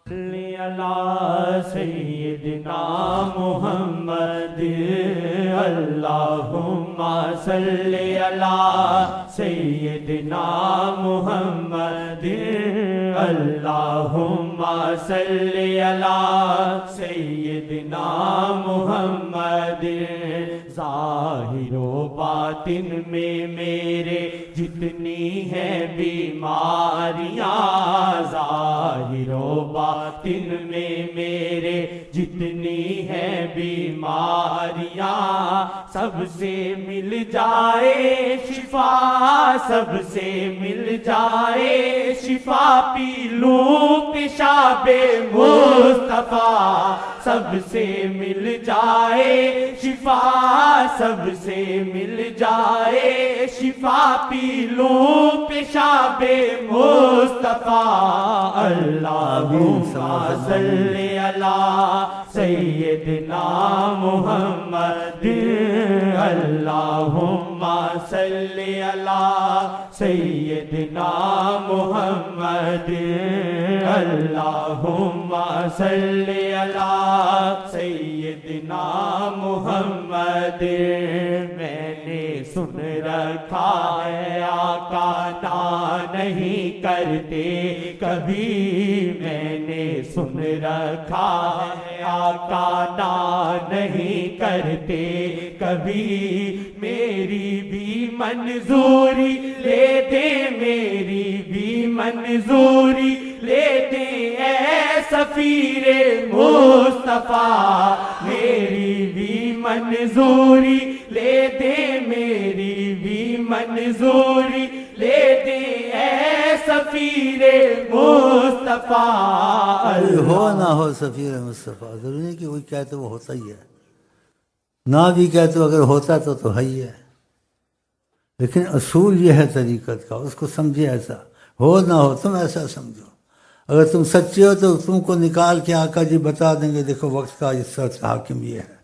صلی علی سیدنا محمد اللہم صلی علی سیدنا محمد اللہم صلی علی سیدنا محمد ظاہر و باطن میں میرے جتنی ہیں بیماریاں ظاہر و باطن میں میرے جتنی ہیں بیماریاں سب سے مل جائے شفا سب سے مل جائے شفا پی لوں پیشاب مصطفیٰ سب سے مل جائے شفا سب سے مل جائے شفا پی لوں پیشاب مصطفیٰ اللہم صلی علی سیدنا محمد اللہم صلی علی سیدنا محمد اللہم صلی علی سیدنا محمد میں نے سن رکھا ہے آقا نا نہیں کرتے کبھی میں نے سن رکھا ہے آقا نا نہیں کرتے کبھی میری بھی منظوری لے دے میری بھی منظوری لے دے اے سفیر مصطفیٰ میری بھی منظوری لے دے میری بھی منظوری لے دے اے سفیر مصطفیٰ ہو نہ ہو سفیر مصطفیٰ ضروری نہیں کہ کوئی کہتے وہ ہوتا ہی ہے نہ بھی کہتے اگر ہوتا تو ہے ہی ہے لیکن اصول یہ ہے طریقت کا اس کو سمجھے ایسا ہو نہ ہو تم ایسا سمجھو اگر تم سچے ہو تو تم کو نکال کے آقا جی بتا دیں گے دیکھو وقت کا اس طرح حاکم یہ ہے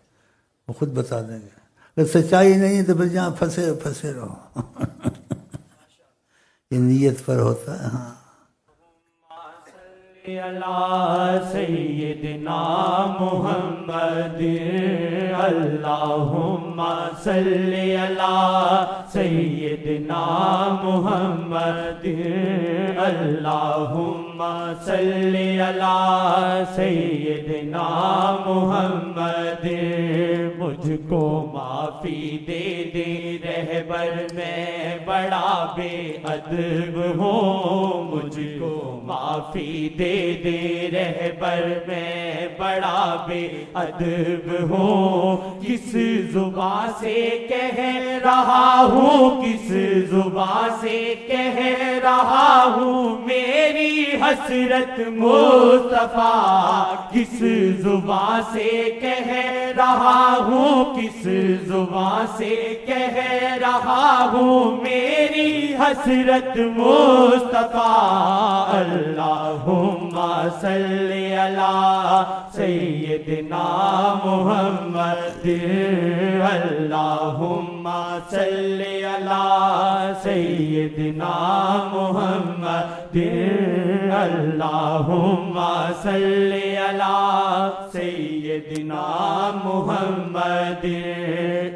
وہ خود بتا دیں گے اگر سچائی نہیں ہے تو پھر جہاں پھنسے رہو یہ نیت پر ہوتا ہے ہاں صلی علی سیدنا محمد اللہم صلی علی سیدنا محمد اللہم صلی علی سیدنا محمد مجھ کو معافی دے دے رہبر میں بڑا بے ادب ہوں مجھ کو معافی دے دے رہبر میں بڑا بے ادب ہوں کس زبان سے کہہ رہا ہوں کس زبان سے کہہ رہا ہوں میری حسرت مصطفیٰ کس زبان سے کہہ رہا ہوں کس زبان سے کہہ رہا ہوں میری حسرت مصطفیٰ اللہم صلی علی سیدنا محمد اللہم صلی علی سیدنا محمد اللہم صلی علی سیدنا محمد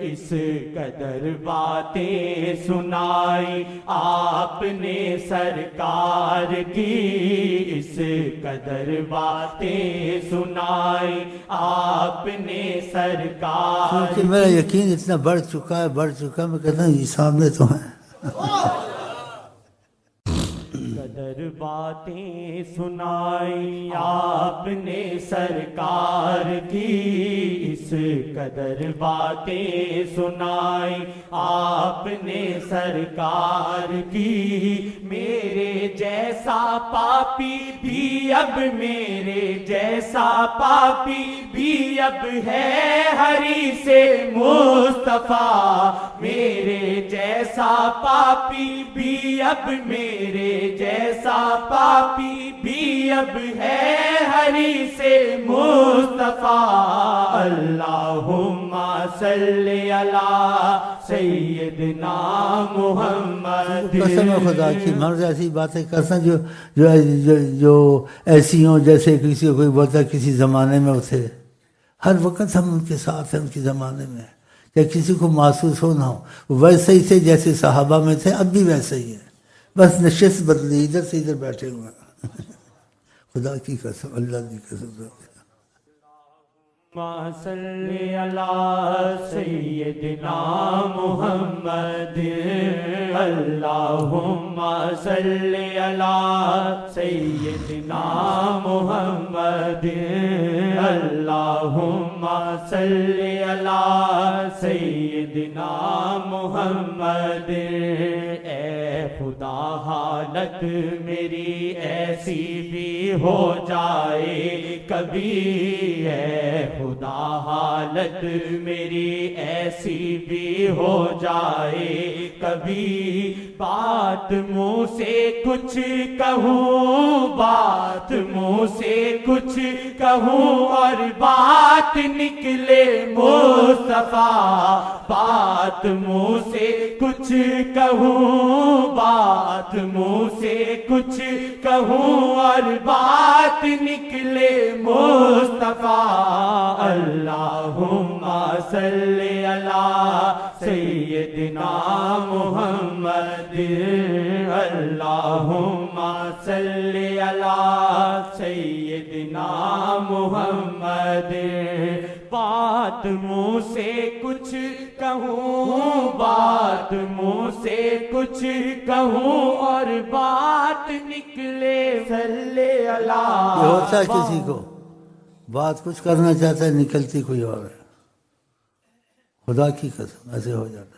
اس قدر باتیں سنائی آپ نے سرکار کی اس قدر باتیں سنائی آپ نے سرکار کیونکہ میرا یقین اتنا بڑھ چکا ہے میں کہتا ہوں یہ سامنے تو ہیں قدر باتیں سنائی آپ نے سرکار کی اس قدر باتیں سنائی آپ نے سرکار کی میرے جیسا پاپی بھی اب میرے جیسا پاپی بھی اب ہے حریص مصطفیٰ میرے جیسا پاپی بھی اب میرے جیسا ایسا پاپی بھی اب ہے ہری سے مصطفیٰ اللہم صلی علی سیدنا محمد قسم خدا کی مرض ایسی باتیں کرتا جو ایسی ہوں جیسے کسی کو کوئی بولتا کسی زمانے میں تھے. ہر وقت ہم ان کے ساتھ ہیں ان کے زمانے میں یا کسی کو محسوس ہو نہ ہو ویسے ہی تھے جیسے صحابہ میں تھے اب بھی ویسے ہی ہیں بس نشست بدلی ادھر سے ادھر بیٹھے ہوئے ہیں. خدا کی قسم اللہ کی قسم صلی علی سیدنا محمد اللہم صلی علی سیدنا محمد اللہم صلی علی سیدنا محمد. اے خدا حالت میری ایسی بھی ہو جائے کبھی اے خدا حالت میری ایسی بھی ہو جائے کبھی بات منہ سے کچھ کہوں بات منہ سے کچھ کہوں اور بات نکلے مصطفیٰ بات منہ سے کچھ کہوں بات منہ سے کچھ کہوں اور بات نکلے مصطفیٰ اللہم صلی علی سیدنا محمد اللہم صلی علی سیدنا محمد. بات منہ سے کچھ کہوں بات منہ سے کچھ کہوں اور بات نکلے صلی علی. ہوتا ہے کسی کو بات کچھ کرنا چاہتا ہے نکلتی کوئی اور ہے. خدا کی قسم ایسے ہو جاتا ہے.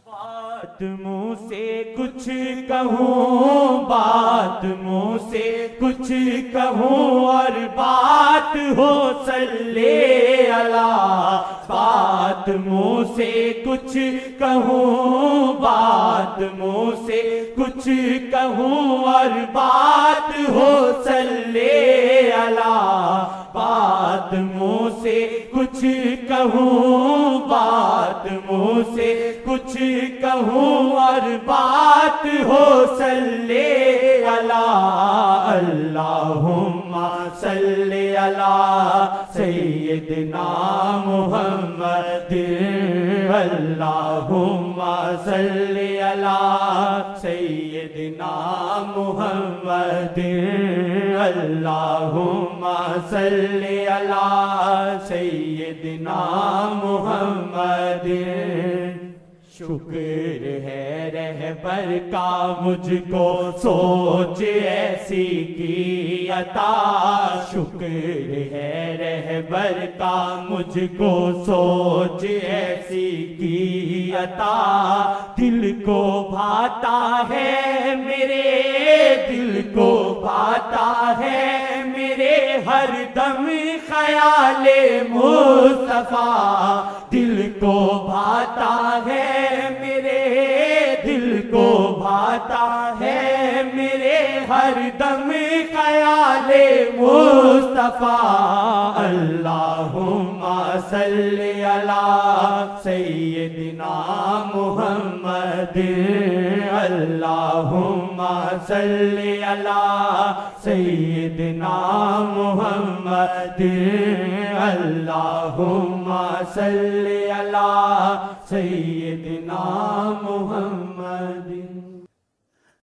بات منہ سے کچھ کہوں بات منہ سے کچھ کہوں اور بات ہو صلی علی بات منہ سے کچھ کہوں بات منہ سے کچھ کہوں اور بات ہو صلی علی بات منہ سے کچھ کہوں بات منہ سے کچھ کہوں اور بات ہو صلی علی اللہم صلی علی سیدنا محمد اللہم صلی علی سیدنا محمد اللہم صلی علی سیدنا محمد. شکر ہے رہبر کا مجھ کو سوچ ایسی کی عطا شکر ہے رہبر کا مجھ کو سوچ ایسی کی عطا. دل کو بھاتا ہے میرے دل کو بھاتا ہے میرے ہر دم خیال مصطفیٰ دل کو بھاتا ہے میرے دل کو بھاتا ہے میرے ہر دم خیال مصطفیٰ اللہم صلی علی سیدنا محمد اللہم صلی علی سیدنا محمد اللہم صلی علی سیدنا محمد.